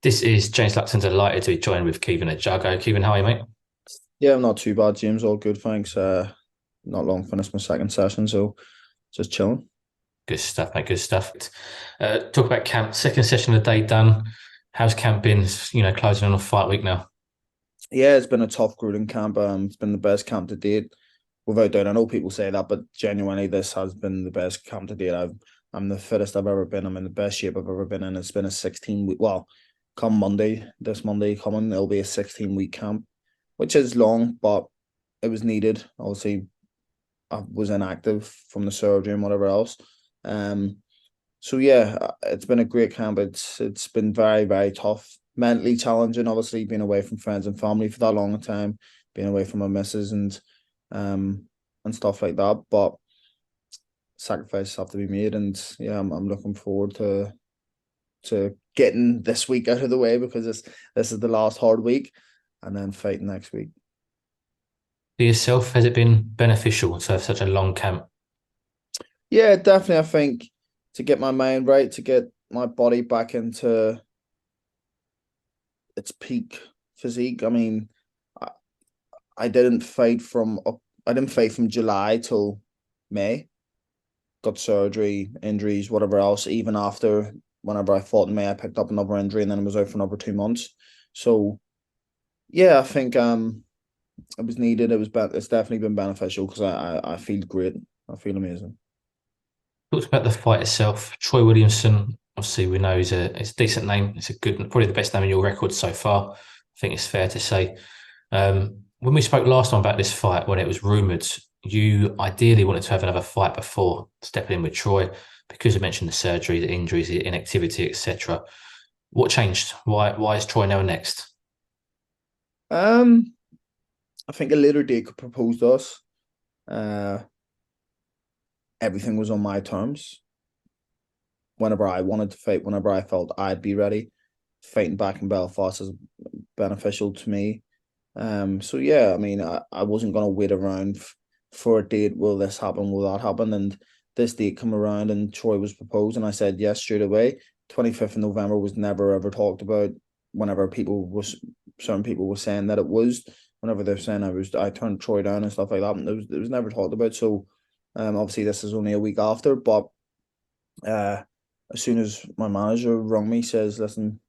This is James Lapton, delighted to be joined with Caoimhin Agyarko. Caoimhin, how are you, mate? Yeah, I'm not too bad, James. All good, thanks. Not long finished my second session, so just chilling. Good stuff, mate. Good stuff. Talk about camp. Second session of the day done. How's camp been? Closing on a fight week now. Yeah, it's been a tough, grueling camp. It's been the best camp to date, without doubt. I know people say that, but genuinely, this has been the best camp to date. I'm the fittest I've ever been. I'm in the best shape I've ever been in. It's been a 16 week. Well, come Monday, this Monday coming, it'll be a 16-week camp, which is long, but it was needed. Obviously, I was inactive from the surgery and whatever else. Um, So yeah, it's been a great camp. It's been very, very tough, mentally challenging. Obviously, being away from friends and family for that long time, being away from my missus um and stuff like that. But sacrifices have to be made, and yeah, I'm looking forward to getting this week out of the way because this is the last hard week, and then fighting next week. For yourself, has it been beneficial to have such a long camp? Yeah, definitely. I think to get my mind right, to get my body back into its peak physique. I mean, I, I didn't fight from up. I didn't fight from July till May. Got surgery, injuries, whatever else. Even after whenever I fought in May, I picked up another injury and then I was out for another 2 months. So yeah, I think it was needed. It's definitely been beneficial because I feel great. I feel amazing. Talked about the fight itself. Troy Williamson, obviously, we know it's a decent name. It's a good, probably the best name in your record so far. I think it's fair to say. When we spoke last time about this fight, when it was rumoured, you ideally wanted to have another fight before stepping in with Troy because you mentioned the surgery, the injuries, the inactivity, etc. What changed? Why is Troy now next? Um, I think a later date could propose to us. Uh, Everything was on my terms. Whenever I wanted to fight, whenever I felt I'd be ready, fighting back in Belfast is beneficial to me. So yeah, I mean, I wasn't gonna wait around for a date. Will this happen? Will that happen? And this date come around, and Troy was proposed, and I said yes straight away. 25th of November was never ever talked about. Whenever certain people were saying that it was, whenever they're saying I turned Troy down and stuff like that, and it was never talked about. So, obviously this is only a week after, but uh, as soon as my manager rung me, says, "Listen,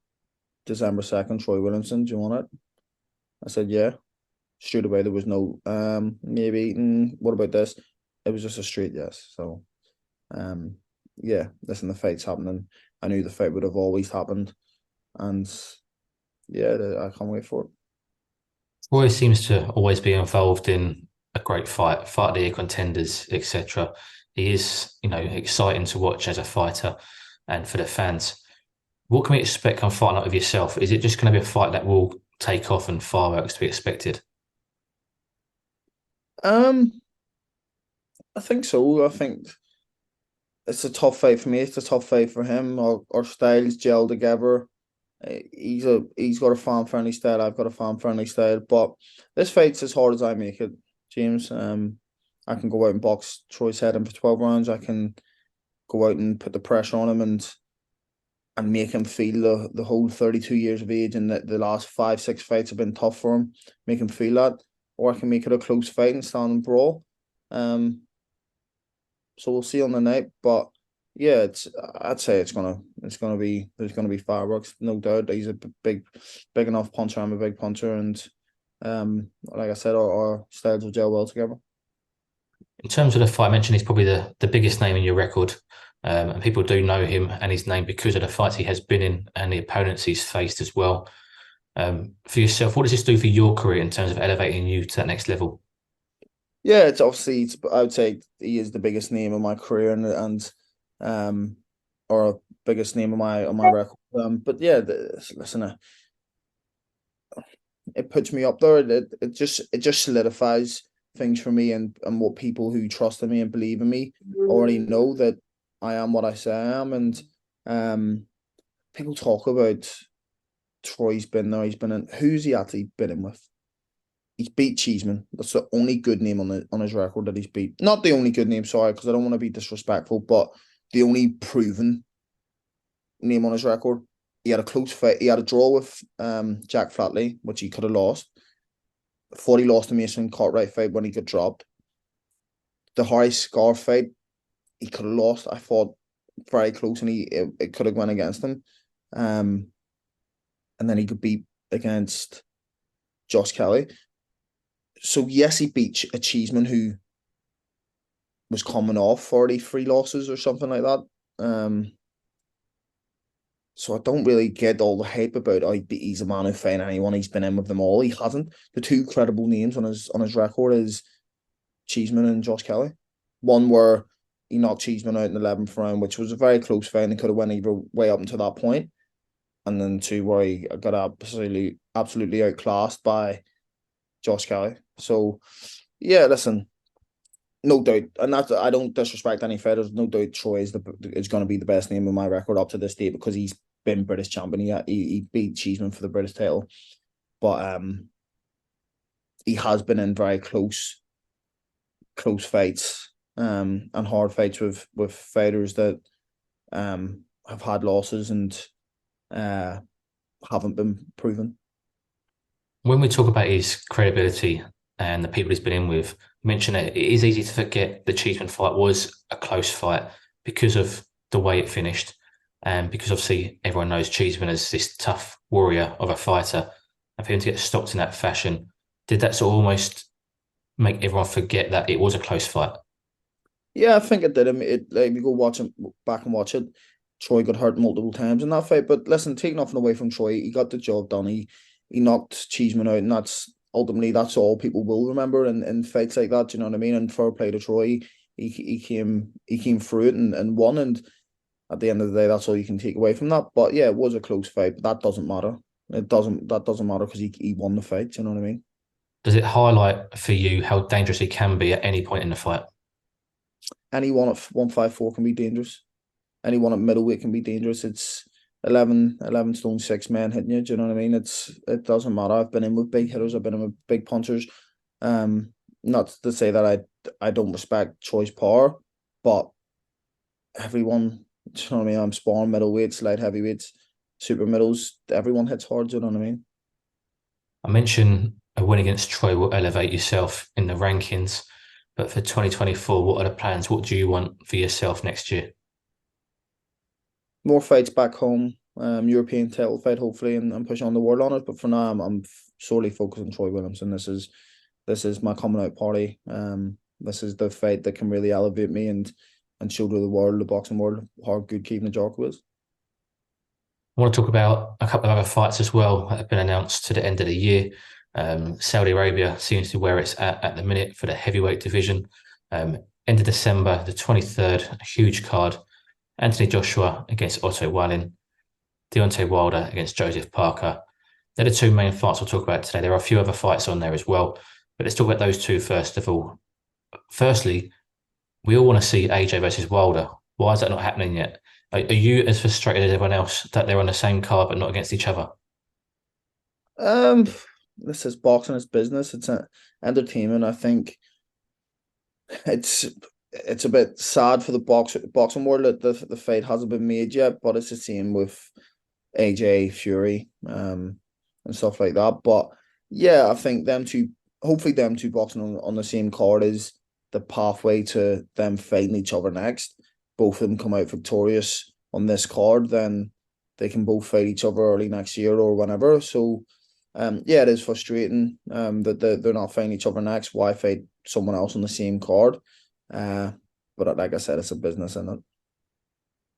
December 2nd, Troy Williamson, do you want it?" I said, "Yeah." Straight away. There was no maybe what about this? It was just a straight yes. So um yeah, listen, the fight's happening. I knew the fight would have always happened, and yeah, I can't wait for it. Troy seems to always be involved in a great fight of the year contenders, etc. He is, exciting to watch as a fighter and for the fans. What can we expect on Fight Night of yourself? Is it just going to be a fight that will take off and fireworks to be expected? um I think so. I think it's a tough fight for me. It's a tough fight for him. Our styles gel together. He's got a fan friendly style. I've got a fan friendly style. But this fight's as hard as I make it, James. I can go out and box Troy's head in for 12 rounds. I can go out and put the pressure on him and make him feel the whole 32 years of age and that the last 5, 6 fights have been tough for him. Make him feel that, or I can make it a close fight and stand and brawl. Um, so we'll see on the night, but yeah, I'd say it's gonna be there's gonna be fireworks, no doubt. He's a big enough puncher. I'm a big puncher, and like I said, our styles will gel well together. In terms of the fight, I mentioned he's probably the biggest name in your record. And people do know him and his name because of the fights he has been in and the opponents he's faced as well. For yourself, what does this do for your career in terms of elevating you to that next level? Yeah, it's I would say he is the biggest name of my career and um or biggest name on my record. But yeah, listen, it puts me up there. It just solidifies things for me and what people who trust in me and believe in me already know that I am what I say I am. And um, people talk about Troy's been there. He's been in. Who's he actually been in with? He's beat Cheeseman. That's the only good name on his record that he's beat. Not the only good name, sorry, because I don't want to be disrespectful, but the only proven name on his record. he had a close fight. He had a draw with Jack Flatley, which he could have lost. Thought he lost the Mason Cartwright fight when he got dropped. The Harry Scar fight, he could have lost. I thought very close, and it could have went against him. And then he could beat against Josh Kelly. So yes, he beat a Cheeseman who was coming off 43 losses or something like that. So I don't really get all the hype about he's a man who fight anyone. He's been in with them all. He hasn't. The two credible names on his record is Cheeseman and Josh Kelly. One where he knocked Cheeseman out in the 11th round, which was a very close fight, and he could have went either way up until that point. And then two where he got absolutely outclassed by Josh Kelly. So yeah, listen, no doubt, and that's, I don't disrespect any fighters. No doubt, Troy is going to be the best name in my record up to this date because he's been British champion. He beat Cheeseman for the British title, but he has been in very close fights, and hard fights with fighters that have had losses and haven't been proven. When we talk about his credibility and the people he's been in with, mention it is easy to forget the Cheeseman fight was a close fight because of the way it finished, and because obviously everyone knows Cheeseman as this tough warrior of a fighter, and for him to get stopped in that fashion, did that sort of almost make everyone forget that it was a close fight? Yeah, I think it did. I mean, if you go back and watch it, Troy got hurt multiple times in that fight. But listen, take nothing away from Troy. He got the job done. He knocked Cheeseman out, and that's all people will remember in fights like that. Do you know what I mean? And fair play to Troy. He came through it and won. And at the end of the day, that's all you can take away from that. But yeah, it was a close fight, but that doesn't matter. That doesn't matter because he won the fight. Do you know what I mean? Does it highlight for you how dangerous he can be at any point in the fight? Anyone at 154 can be dangerous. Anyone at middleweight can be dangerous. It's 11 stone 6 men hitting you. Do you know what I mean? It doesn't matter. I've been in with big hitters. I've been in with big punchers. Not to say that I don't respect Troy's power, but everyone, do you know what I mean? I'm sparring middleweights, light heavyweights, super middles. Everyone hits hard. Do you know what I mean? I mentioned a win against Troy will elevate yourself in the rankings, but for 2024, what are the plans? What do you want for yourself next year? More fights back home, European title fight hopefully, and push on the world honors. But for now, I'm solely focused on Troy Williamson. This is my coming out party. This is the fight that can really elevate me and show to the world, the boxing world, how good Caoimhin Agyarko is. I want to talk about a couple of other fights as well that have been announced to the end of the year. Saudi Arabia seems to be where it's at the minute for the heavyweight division. End of December, the 23rd, a huge card. Anthony Joshua against Otto Wallin, Deontay Wilder against Joseph Parker. They're the two main fights we'll talk about today. There are a few other fights on there as well, but let's talk about those two first of all. Firstly, we all want to see AJ versus Wilder. Why is that not happening yet? Are you as frustrated as everyone else that they're on the same card but not against each other? This is boxing, it's business, it's entertainment. I think it's a bit sad for the boxing world that the fight hasn't been made yet, but it's the same with AJ Fury and stuff like that. But yeah, I think hopefully them two boxing on the same card is the pathway to them fighting each other next. Both of them come out victorious on this card, then they can both fight each other early next year or whenever. So yeah, it is frustrating that they're not fighting each other next. Why fight someone else on the same card? But like I said, it's a business, isn't it?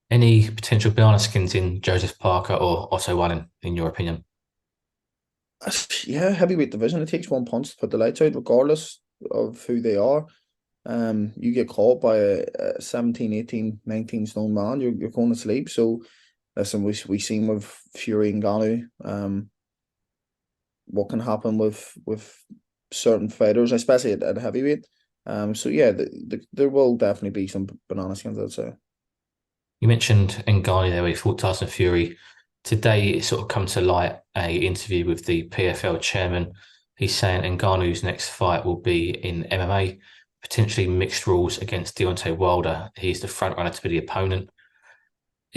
Any potential banana skins in Joseph Parker or Otto Wallin, in your opinion? Yeah, heavyweight division. It takes one punch to put the lights out, regardless of who they are. You get caught by a 17, 18, 19 stone man, you're going to sleep. So listen, we seen with Fury and Ngannou, what can happen with certain fighters, especially at heavyweight. So yeah, there will definitely be some banana skins, I'd say. You mentioned Ngannou there, where he fought Tyson Fury. Today, it sort of come to light a interview with the PFL chairman. He's saying Ngannou's next fight will be in MMA, potentially mixed rules against Deontay Wilder. He's the front runner to be the opponent.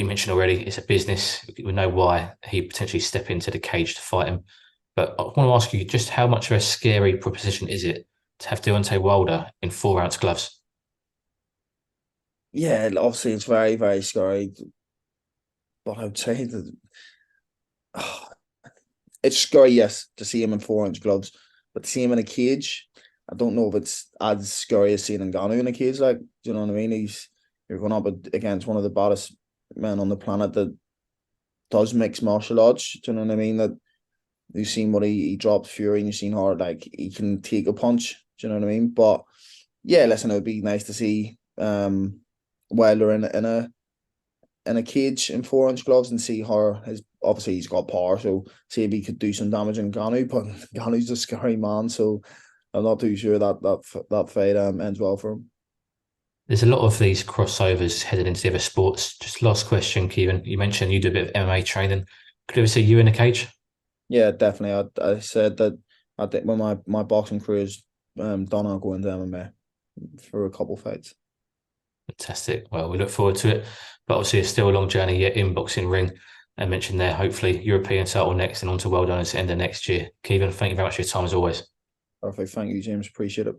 you mentioned already, it's a business. We know why he potentially step into the cage to fight him. But I want to ask you, just how much of a scary proposition is it to have Deontay Wilder in 4 ounce gloves? Yeah, obviously it's very, very scary. But I would say that it's scary, yes, to see him in 4 ounce gloves, but to see him in a cage, I don't know if it's as scary as seeing Ngannou in a cage. Like, do you know what I mean? You're going up against one of the baddest men on the planet that does mixed martial arts. Do you know what I mean? That you've seen what he drops Fury, and you've seen how like he can take a punch. Do you know what I mean? But yeah, listen, it would be nice to see Wilder in a cage in 4 inch gloves and see how his obviously he's got power, so see if he could do some damage in Ngannou, but Ngannou's a scary man, so I'm not too sure that fight ends well for him. There's a lot of these crossovers headed into the other sports. Just last question, Kevin. You mentioned you do a bit of MMA training. Could we ever see you in a cage? Yeah, definitely. I said that I think when my boxing career is done, I'll go into MMA for a couple fights. Fantastic. Well, we look forward to it. But obviously, it's still a long journey yet in boxing ring. I mentioned there, hopefully, European title next and on to well done at the end of next year. Kevin, thank you very much for your time as always. Perfect. Thank you, James. Appreciate it.